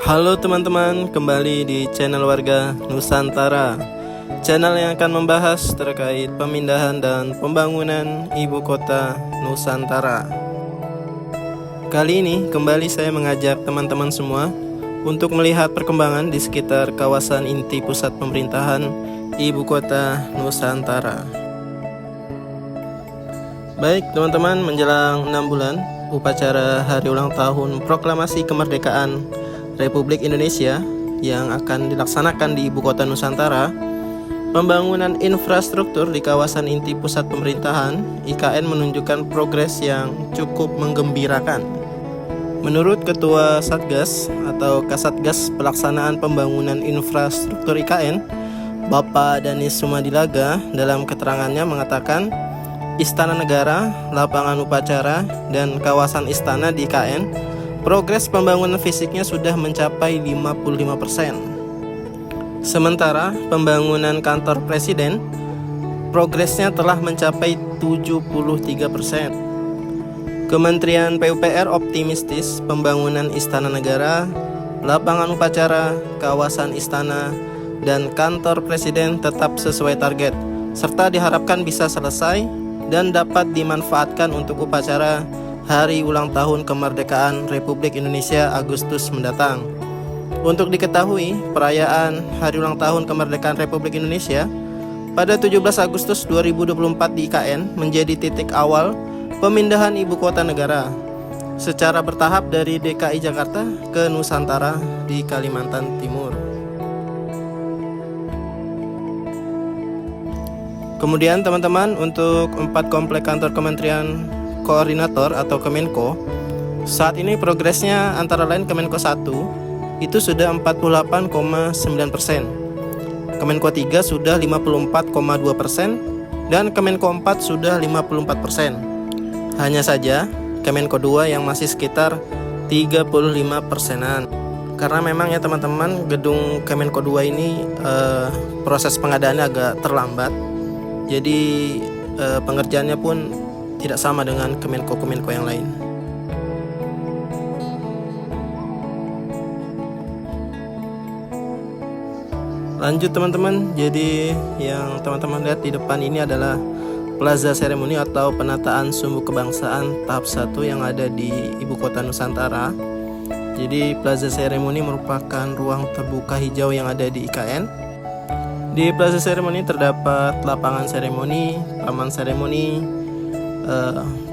Halo teman-teman, kembali di channel Warga Nusantara, channel yang akan membahas terkait pemindahan dan pembangunan ibu kota Nusantara. Kali ini kembali saya mengajak teman-teman semua untuk melihat perkembangan di sekitar kawasan inti pusat pemerintahan ibu kota Nusantara. Baik teman-teman, menjelang 6 bulan upacara hari ulang tahun proklamasi kemerdekaan Republik Indonesia yang akan dilaksanakan di ibu kota Nusantara, pembangunan infrastruktur di kawasan inti pusat pemerintahan IKN menunjukkan progres yang cukup menggembirakan. Menurut Ketua Satgas atau Kasatgas Pelaksanaan Pembangunan Infrastruktur IKN, Bapak Danis Sumadilaga, dalam keterangannya mengatakan Istana Negara, lapangan upacara, dan kawasan istana di IKN progres pembangunan fisiknya sudah mencapai 55%. Sementara pembangunan kantor presiden progresnya telah mencapai 73%. Kementerian PUPR optimistis pembangunan istana negara, lapangan upacara, kawasan istana, dan kantor presiden tetap sesuai target, serta diharapkan bisa selesai dan dapat dimanfaatkan untuk upacara Hari Ulang Tahun Kemerdekaan Republik Indonesia Agustus mendatang. Untuk diketahui, perayaan Hari Ulang Tahun Kemerdekaan Republik Indonesia pada 17 Agustus 2024 di IKN menjadi titik awal pemindahan ibu kota negara secara bertahap dari DKI Jakarta ke Nusantara di Kalimantan Timur. Kemudian teman-teman, untuk 4 komplek kantor Kementerian Koordinator atau Kemenko, saat ini progresnya antara lain Kemenko 1 itu sudah 48,9%, Kemenko 3 sudah 54,2%, dan Kemenko 4 sudah 54%. Hanya saja Kemenko 2 yang masih sekitar 35%-an. Karena memang ya teman-teman, gedung Kemenko 2 ini proses pengadaannya agak terlambat. Jadi pengerjaannya pun tidak sama dengan Kemenko yang lain. Lanjut teman-teman, jadi yang teman-teman lihat di depan ini adalah Plaza Seremoni atau penataan sumbu kebangsaan tahap 1 yang ada di ibu kota Nusantara. Jadi Plaza Seremoni merupakan ruang terbuka hijau yang ada di IKN. Di Plaza Seremoni terdapat lapangan seremoni, taman seremoni,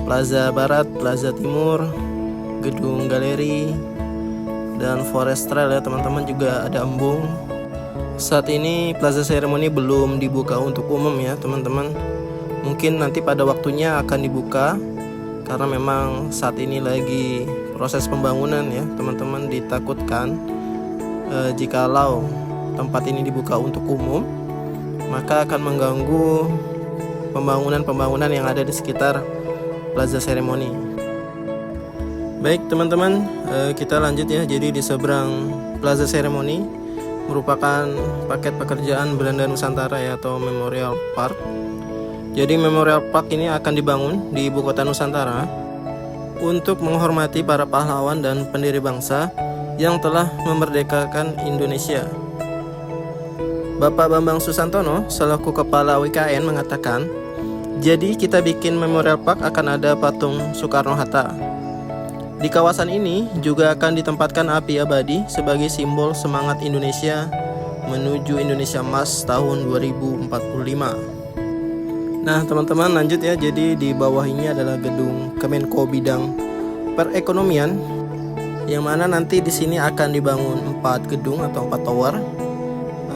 Plaza Barat, Plaza Timur, gedung galeri, dan forest trail ya teman-teman, juga ada embung. Saat ini Plaza Seremoni belum dibuka untuk umum ya teman-teman. Mungkin nanti pada waktunya akan dibuka karena memang saat ini lagi proses pembangunan ya teman-teman. Ditakutkan jikalau tempat ini dibuka untuk umum, maka akan mengganggu pembangunan yang ada di sekitar Plaza Seremoni. Baik teman-teman, kita lanjut ya. Jadi di seberang Plaza Seremoni merupakan paket pekerjaan Belanda Nusantara ya, atau Memorial Park. Jadi Memorial Park ini akan dibangun di ibu kota Nusantara untuk menghormati para pahlawan dan pendiri bangsa yang telah memerdekakan Indonesia. Bapak Bambang Susantono selaku Kepala WKN mengatakan, jadi kita bikin Memorial Park akan ada patung Soekarno-Hatta. Di kawasan ini juga akan ditempatkan api abadi sebagai simbol semangat Indonesia menuju Indonesia Emas tahun 2045. Nah teman-teman, lanjut ya. Jadi di bawah ini adalah gedung Kemenko bidang perekonomian, yang mana nanti di sini akan dibangun 4 gedung atau 4 tower.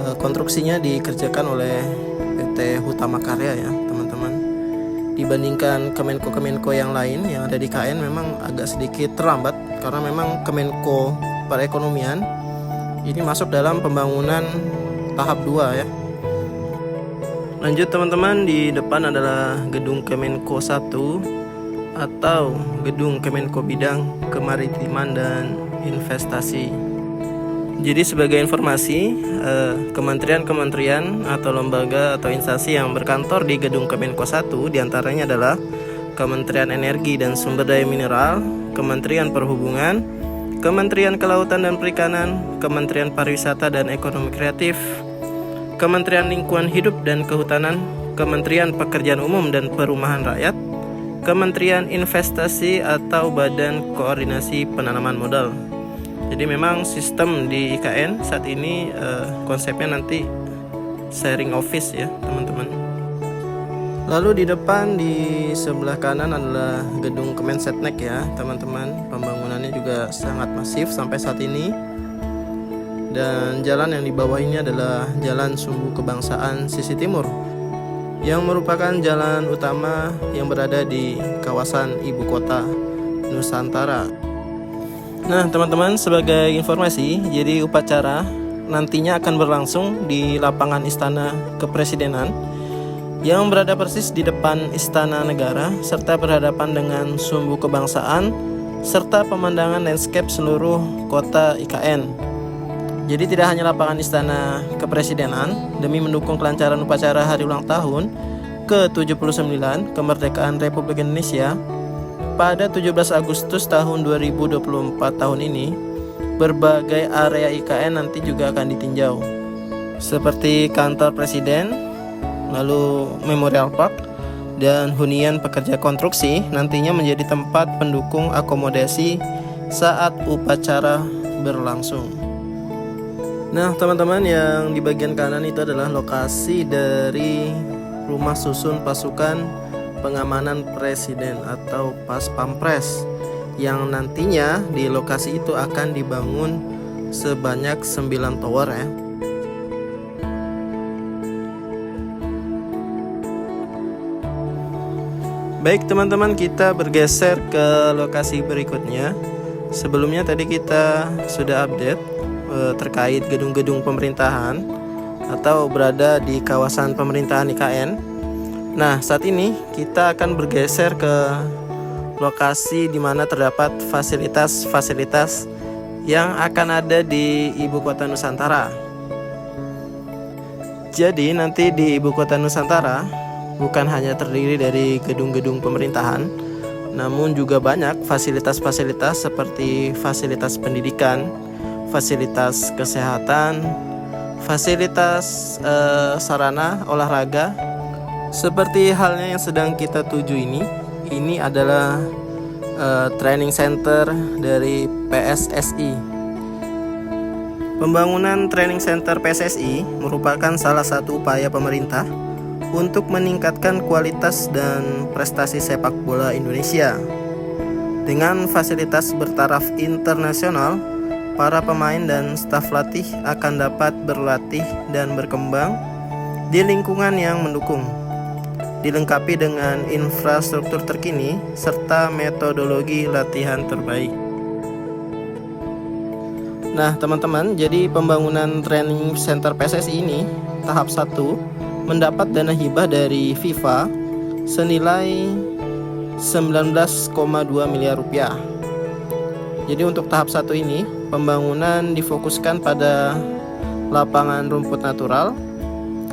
Konstruksinya dikerjakan oleh PT Hutama Karya ya teman-teman. Dibandingkan Kemenko yang lain yang ada di KN memang agak sedikit terlambat, karena memang Kemenko perekonomian ini masuk dalam pembangunan tahap 2 ya. Lanjut teman-teman, di depan adalah gedung Kemenko 1 atau gedung Kemenko bidang kemaritiman dan investasi. Jadi sebagai informasi, kementerian atau lembaga atau instansi yang berkantor di gedung Kemenko 1 diantaranya adalah Kementerian Energi dan Sumber Daya Mineral, Kementerian Perhubungan, Kementerian Kelautan dan Perikanan, Kementerian Pariwisata dan Ekonomi Kreatif, Kementerian Lingkungan Hidup dan Kehutanan, Kementerian Pekerjaan Umum dan Perumahan Rakyat, Kementerian Investasi atau Badan Koordinasi Penanaman Modal. Jadi memang sistem di IKN saat ini konsepnya nanti sharing office ya teman-teman. Lalu di depan di sebelah kanan adalah gedung Kemensetnek ya teman-teman. Pembangunannya juga sangat masif sampai saat ini. Dan jalan yang di bawah ini adalah Jalan Sumbu Kebangsaan sisi timur, yang merupakan jalan utama yang berada di kawasan ibu kota Nusantara. Nah teman-teman, sebagai informasi, jadi upacara nantinya akan berlangsung di lapangan Istana Kepresidenan yang berada persis di depan Istana Negara, serta berhadapan dengan Sumbu Kebangsaan serta pemandangan landscape seluruh kota IKN. Jadi tidak hanya lapangan Istana Kepresidenan demi mendukung kelancaran upacara hari ulang tahun ke-79 kemerdekaan Republik Indonesia pada 17 Agustus tahun 2024 tahun ini, berbagai area IKN nanti juga akan ditinjau, seperti kantor presiden, lalu Memorial Park, dan hunian pekerja konstruksi nantinya menjadi tempat pendukung akomodasi saat upacara berlangsung. Nah teman-teman, yang di bagian kanan itu adalah lokasi dari rumah susun pasukan pengamanan presiden atau Pas Pampres, yang nantinya di lokasi itu akan dibangun sebanyak 9 tower ya. Baik teman-teman, kita bergeser ke lokasi berikutnya. Sebelumnya tadi kita sudah update terkait gedung-gedung pemerintahan atau berada di kawasan pemerintahan IKN. Nah saat ini kita akan bergeser ke lokasi di mana terdapat fasilitas-fasilitas yang akan ada di ibu kota Nusantara. Jadi nanti di ibu kota Nusantara bukan hanya terdiri dari gedung-gedung pemerintahan, namun juga banyak fasilitas-fasilitas seperti fasilitas pendidikan, fasilitas kesehatan, fasilitas sarana olahraga, seperti halnya yang sedang kita tuju ini. Ini adalah training center dari PSSI. Pembangunan training center PSSI merupakan salah satu upaya pemerintah untuk meningkatkan kualitas dan prestasi sepak bola Indonesia. Dengan fasilitas bertaraf internasional, para pemain dan staf latih akan dapat berlatih dan berkembang di lingkungan yang mendukung, dilengkapi dengan infrastruktur terkini serta metodologi latihan terbaik. Nah teman-teman, jadi pembangunan training center PSSI ini tahap 1 mendapat dana hibah dari FIFA senilai 19,2 miliar rupiah. Jadi untuk tahap 1 ini, pembangunan difokuskan pada lapangan rumput natural,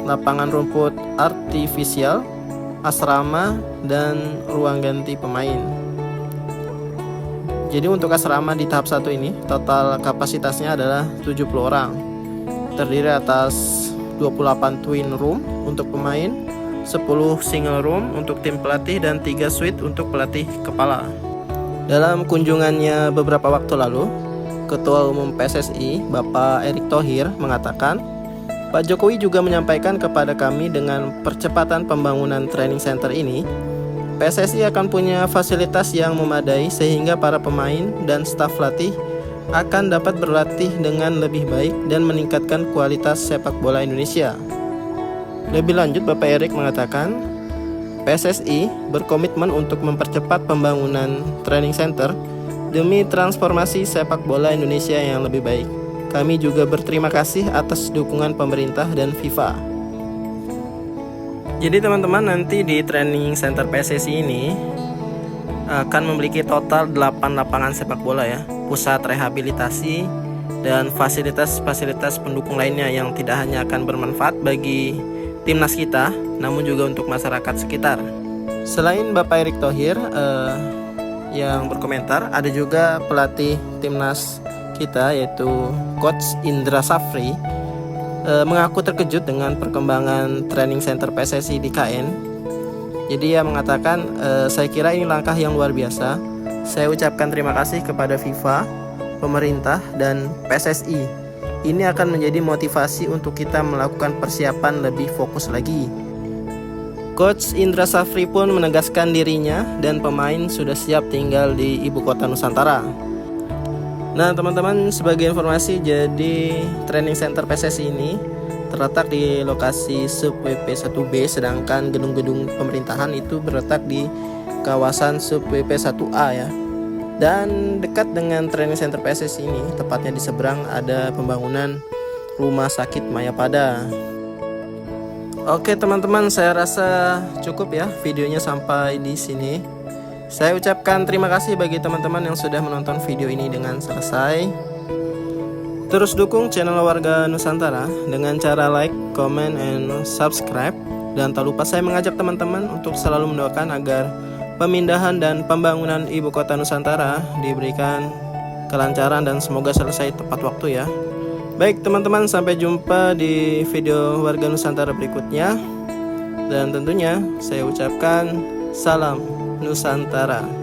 lapangan rumput artifisial, asrama, dan ruang ganti pemain. Jadi untuk asrama di tahap 1 ini, total kapasitasnya adalah 70 orang. Terdiri atas 28 twin room untuk pemain, 10 single room untuk tim pelatih, dan 3 suite untuk pelatih kepala. Dalam kunjungannya beberapa waktu lalu, Ketua Umum PSSI Bapak Erick Thohir mengatakan, Pak Jokowi juga menyampaikan kepada kami dengan percepatan pembangunan training center ini, PSSI akan punya fasilitas yang memadai sehingga para pemain dan staf latih akan dapat berlatih dengan lebih baik dan meningkatkan kualitas sepak bola Indonesia. Lebih lanjut, Bapak Erick mengatakan, PSSI berkomitmen untuk mempercepat pembangunan training center demi transformasi sepak bola Indonesia yang lebih baik. Kami juga berterima kasih atas dukungan pemerintah dan FIFA. Jadi teman-teman, nanti di training center PSSI ini akan memiliki total 8 lapangan sepak bola ya, pusat rehabilitasi, dan fasilitas-fasilitas pendukung lainnya yang tidak hanya akan bermanfaat bagi timnas kita, namun juga untuk masyarakat sekitar. Selain Bapak Erick Thohir, yang berkomentar. Ada juga pelatih timnas kita yaitu Coach Indra Safri mengaku terkejut dengan perkembangan training center PSSI di KN. Jadi ia mengatakan, saya kira ini langkah yang luar biasa. Saya ucapkan terima kasih kepada FIFA, pemerintah, dan PSSI. Ini akan menjadi motivasi untuk kita melakukan persiapan lebih fokus lagi. Coach Indra Safri pun menegaskan dirinya dan pemain sudah siap tinggal di ibu kota Nusantara. Nah teman-teman, sebagai informasi, jadi training center PSSI ini terletak di lokasi sub WP1B, sedangkan gedung-gedung pemerintahan itu terletak di kawasan sub WP1A ya. Dan dekat dengan training center PSSI ini, tepatnya di seberang ada pembangunan Rumah Sakit Mayapada. Oke teman-teman, saya rasa cukup ya videonya sampai di sini. Saya ucapkan terima kasih bagi teman-teman yang sudah menonton video ini dengan selesai. Terus dukung channel Warga Nusantara dengan cara like, comment, and subscribe. Dan tak lupa saya mengajak teman-teman untuk selalu mendoakan agar pemindahan dan pembangunan ibu kota Nusantara diberikan kelancaran dan semoga selesai tepat waktu ya. Baik teman-teman, sampai jumpa di video Warga Nusantara berikutnya. Dan tentunya saya ucapkan salam Nusantara.